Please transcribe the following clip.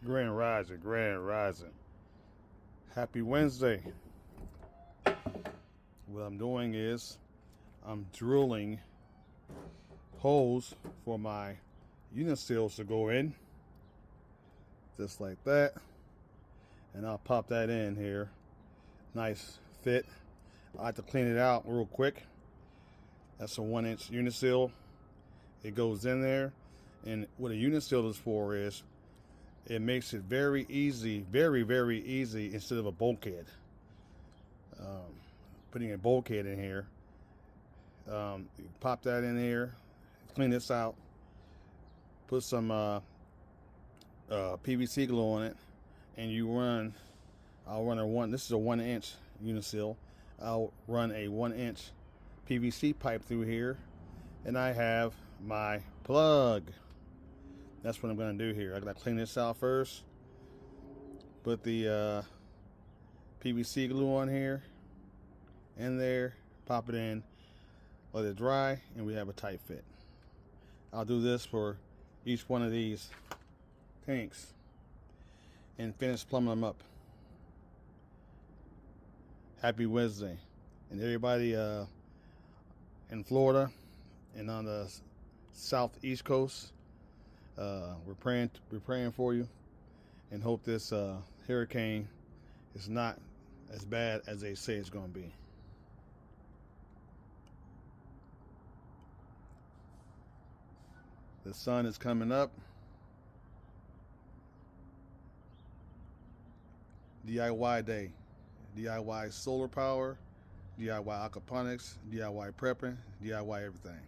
Grand Rising, Grand Rising. Happy Wednesday. What I'm doing is I'm drilling holes for my Uniseals to go in, just like that. And I'll pop that in here. Nice fit. I have to clean it out real quick. That's a 1-inch Uniseal. It goes in there. And what a Uniseal is for is it makes it very easy, very easy instead of a bulkhead. Putting a bulkhead in here. You pop that in here, clean this out, put some PVC glue on it, and I'll run this is a 1-inch Uniseal. I'll run a 1-inch PVC pipe through here, and I have my plug. That's what I'm going to do here. I got to clean this out first. Put the PVC glue on here, in there, pop it in, let it dry, and we have a tight fit. I'll do this for each one of these tanks and finish plumbing them up. Happy Wednesday. And everybody in Florida and on the southeast coast, we're praying for you and hope this hurricane is not as bad as they say it's going to be. The sun is coming up. DIY day. DIY solar power, DIY aquaponics, DIY prepping, DIY everything.